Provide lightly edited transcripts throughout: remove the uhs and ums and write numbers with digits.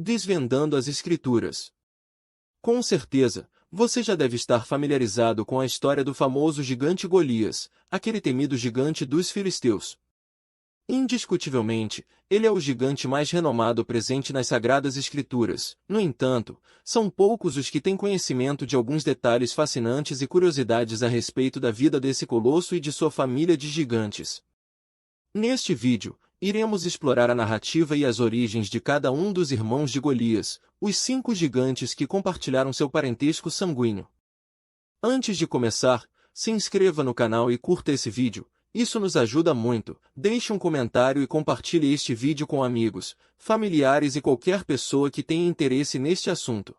Desvendando as Escrituras. Com certeza, você já deve estar familiarizado com a história do famoso gigante Golias, aquele temido gigante dos filisteus. Indiscutivelmente, ele é o gigante mais renomado presente nas Sagradas Escrituras. No entanto, são poucos os que têm conhecimento de alguns detalhes fascinantes e curiosidades a respeito da vida desse colosso e de sua família de gigantes. Neste vídeo, iremos explorar a narrativa e as origens de cada um dos irmãos de Golias, os 5 gigantes que compartilharam seu parentesco sanguíneo. Antes de começar, se inscreva no canal e curta esse vídeo, isso nos ajuda muito. Deixe um comentário e compartilhe este vídeo com amigos, familiares e qualquer pessoa que tenha interesse neste assunto.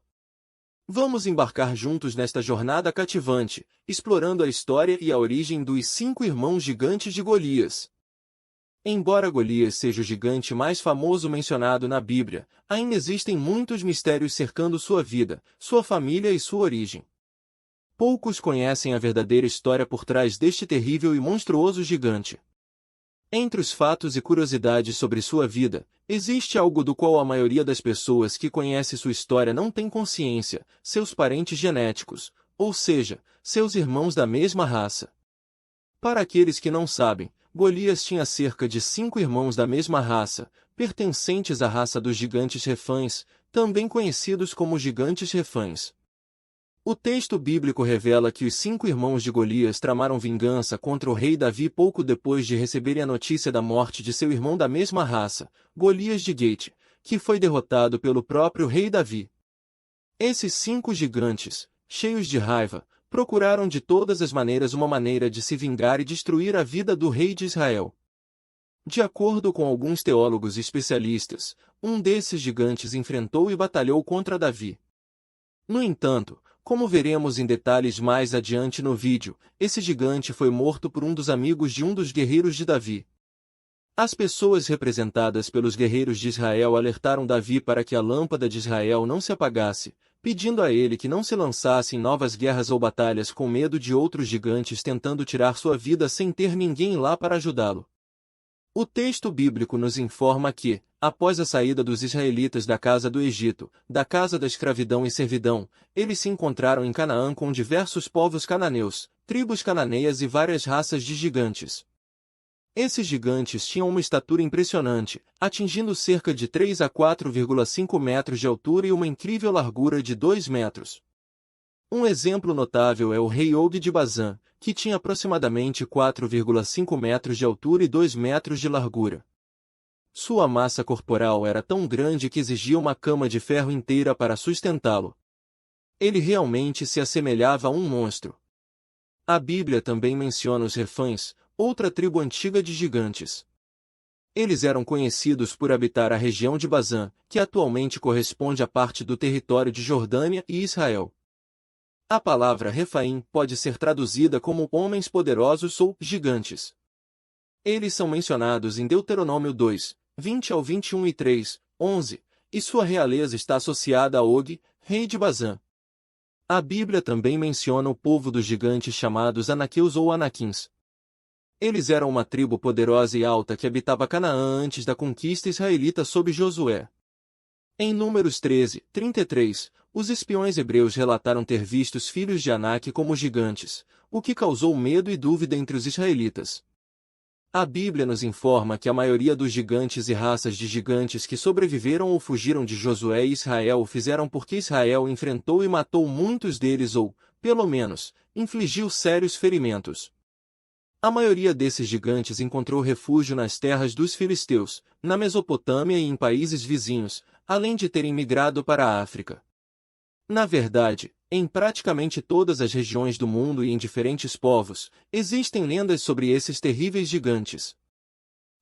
Vamos embarcar juntos nesta jornada cativante, explorando a história e a origem dos 5 irmãos gigantes de Golias. Embora Golias seja o gigante mais famoso mencionado na Bíblia, ainda existem muitos mistérios cercando sua vida, sua família e sua origem. Poucos conhecem a verdadeira história por trás deste terrível e monstruoso gigante. Entre os fatos e curiosidades sobre sua vida, existe algo do qual a maioria das pessoas que conhece sua história não tem consciência: seus parentes genéticos, ou seja, seus irmãos da mesma raça. Para aqueles que não sabem, Golias tinha cerca de 5 irmãos da mesma raça, pertencentes à raça dos gigantes Refães, também conhecidos como gigantes Refães. O texto bíblico revela que os 5 irmãos de Golias tramaram vingança contra o rei Davi pouco depois de receberem a notícia da morte de seu irmão da mesma raça, Golias de Gate, que foi derrotado pelo próprio rei Davi. Esses 5 gigantes, cheios de raiva, procuraram de todas as maneiras uma maneira de se vingar e destruir a vida do rei de Israel. De acordo com alguns teólogos especialistas, um desses gigantes enfrentou e batalhou contra Davi. No entanto, como veremos em detalhes mais adiante no vídeo, esse gigante foi morto por um dos amigos de um dos guerreiros de Davi. As pessoas representadas pelos guerreiros de Israel alertaram Davi para que a lâmpada de Israel não se apagasse, pedindo a ele que não se lançasse em novas guerras ou batalhas com medo de outros gigantes tentando tirar sua vida sem ter ninguém lá para ajudá-lo. O texto bíblico nos informa que, após a saída dos israelitas da casa do Egito, da casa da escravidão e servidão, eles se encontraram em Canaã com diversos povos cananeus, tribos cananeias e várias raças de gigantes. Esses gigantes tinham uma estatura impressionante, atingindo cerca de 3 a 4,5 metros de altura e uma incrível largura de 2 metros. Um exemplo notável é o rei Og de Bazã, que tinha aproximadamente 4,5 metros de altura e 2 metros de largura. Sua massa corporal era tão grande que exigia uma cama de ferro inteira para sustentá-lo. Ele realmente se assemelhava a um monstro. A Bíblia também menciona os Refães, outra tribo antiga de gigantes. Eles eram conhecidos por habitar a região de Bazã, que atualmente corresponde à parte do território de Jordânia e Israel. A palavra Refaim pode ser traduzida como homens poderosos ou gigantes. Eles são mencionados em Deuteronômio 2, 20 ao 21 e 3, 11, e sua realeza está associada a Og, rei de Bazã. A Bíblia também menciona o povo dos gigantes chamados Anaqueus ou Anaquins. Eles eram uma tribo poderosa e alta que habitava Canaã antes da conquista israelita sob Josué. Em Números 13, 33, os espiões hebreus relataram ter visto os filhos de Anak como gigantes, o que causou medo e dúvida entre os israelitas. A Bíblia nos informa que a maioria dos gigantes e raças de gigantes que sobreviveram ou fugiram de Josué e Israel o fizeram porque Israel enfrentou e matou muitos deles ou, pelo menos, infligiu sérios ferimentos. A maioria desses gigantes encontrou refúgio nas terras dos filisteus, na Mesopotâmia e em países vizinhos, além de terem migrado para a África. Na verdade, em praticamente todas as regiões do mundo e em diferentes povos, existem lendas sobre esses terríveis gigantes.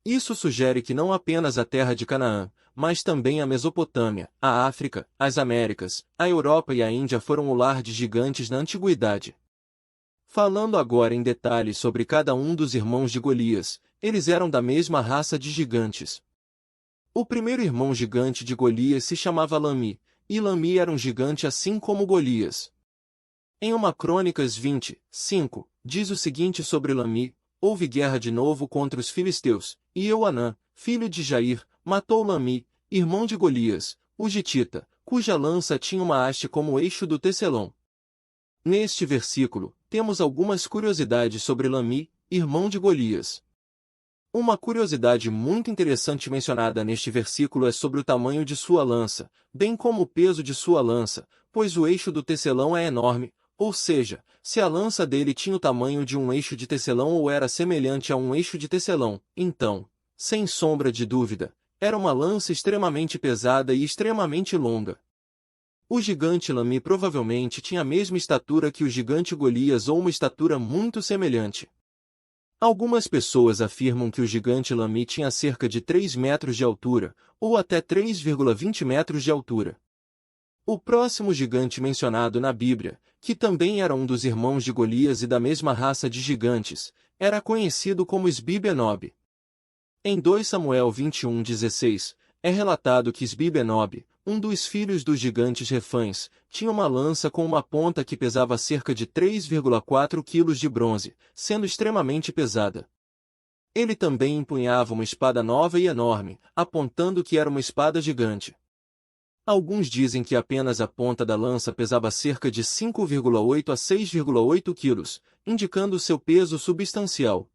Isso sugere que não apenas a terra de Canaã, mas também a Mesopotâmia, a África, as Américas, a Europa e a Índia foram o lar de gigantes na antiguidade. Falando agora em detalhes sobre cada um dos irmãos de Golias, eles eram da mesma raça de gigantes. O primeiro irmão gigante de Golias se chamava Lami, e Lami era um gigante assim como Golias. Em uma Crônicas 20, 5, diz o seguinte sobre Lami: houve guerra de novo contra os filisteus, e Euanã, filho de Jair, matou Lami, irmão de Golias, o gitita, cuja lança tinha uma haste como eixo do tecelão. Neste versículo, temos algumas curiosidades sobre Lami, irmão de Golias. Uma curiosidade muito interessante mencionada neste versículo é sobre o tamanho de sua lança, bem como o peso de sua lança, pois o eixo do tecelão é enorme, ou seja, se a lança dele tinha o tamanho de um eixo de tecelão ou era semelhante a um eixo de tecelão, então, sem sombra de dúvida, era uma lança extremamente pesada e extremamente longa. O gigante Lami provavelmente tinha a mesma estatura que o gigante Golias ou uma estatura muito semelhante. Algumas pessoas afirmam que o gigante Lami tinha cerca de 3 metros de altura, ou até 3,20 metros de altura. O próximo gigante mencionado na Bíblia, que também era um dos irmãos de Golias e da mesma raça de gigantes, era conhecido como Isbi-Benob. Em 2 Samuel 21:16, é relatado que Isbi-Benob, um dos filhos dos gigantes Refães, tinha uma lança com uma ponta que pesava cerca de 3,4 quilos de bronze, sendo extremamente pesada. Ele também empunhava uma espada nova e enorme, apontando que era uma espada gigante. Alguns dizem que apenas a ponta da lança pesava cerca de 5,8 a 6,8 quilos, indicando seu peso substancial.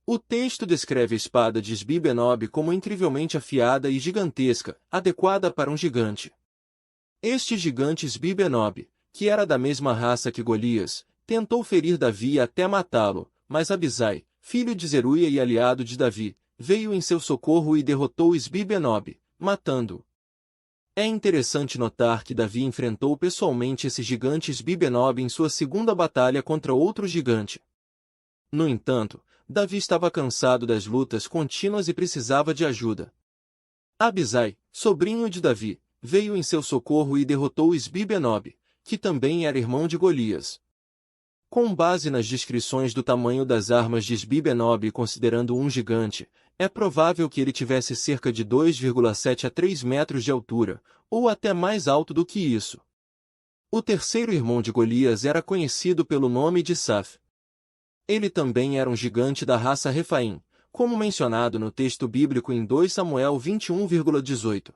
O texto descreve a espada de Isbi-Benob como incrivelmente afiada e gigantesca, adequada para um gigante. Este gigante Isbi-Benob, que era da mesma raça que Golias, tentou ferir Davi até matá-lo, mas Abisai, filho de Zeruia e aliado de Davi, veio em seu socorro e derrotou Isbi-Benob, matando-o. É interessante notar que Davi enfrentou pessoalmente esse gigante Isbi-Benob em sua segunda batalha contra outro gigante. No entanto, Davi estava cansado das lutas contínuas e precisava de ajuda. Abisai, sobrinho de Davi, veio em seu socorro e derrotou Isbi-Benob, que também era irmão de Golias. Com base nas descrições do tamanho das armas de Isbi-Benob considerando um gigante, é provável que ele tivesse cerca de 2,7 a 3 metros de altura, ou até mais alto do que isso. O terceiro irmão de Golias era conhecido pelo nome de Saf. Ele também era um gigante da raça Refaim, como mencionado no texto bíblico em 2 Samuel 21,18.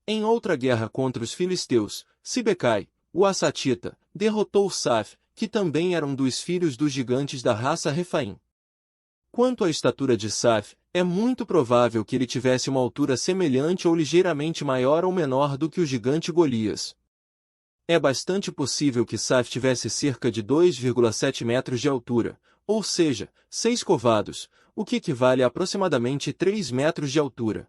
Em outra guerra contra os filisteus, Sibecai, o Assatita, derrotou Saf, que também era um dos filhos dos gigantes da raça Refaim. Quanto à estatura de Saf, é muito provável que ele tivesse uma altura semelhante ou ligeiramente maior ou menor do que o gigante Golias. É bastante possível que Saf tivesse cerca de 2,7 metros de altura, ou seja, 6 covados, o que equivale a aproximadamente 3 metros de altura.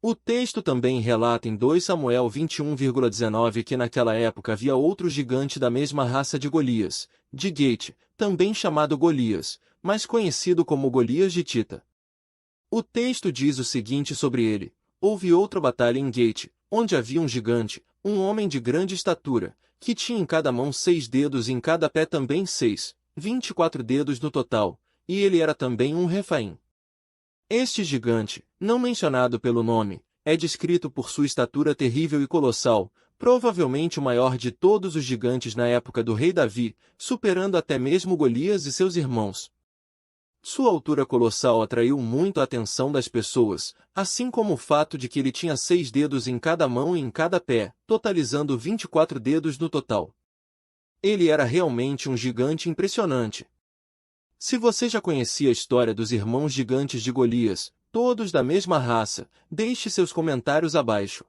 O texto também relata em 2 Samuel 21,19 que naquela época havia outro gigante da mesma raça de Golias, de Gate, também chamado Golias, mas conhecido como Golias Gitita. O texto diz o seguinte sobre ele: houve outra batalha em Gate, onde havia um gigante, um homem de grande estatura, que tinha em cada mão 6 dedos e em cada pé também 6, 24 dedos no total, e ele era também um Refaim. Este gigante, não mencionado pelo nome, é descrito por sua estatura terrível e colossal, provavelmente o maior de todos os gigantes na época do rei Davi, superando até mesmo Golias e seus irmãos. Sua altura colossal atraiu muito a atenção das pessoas, assim como o fato de que ele tinha 6 dedos em cada mão e em cada pé, totalizando 24 dedos no total. Ele era realmente um gigante impressionante. Se você já conhecia a história dos irmãos gigantes de Golias, todos da mesma raça, deixe seus comentários abaixo.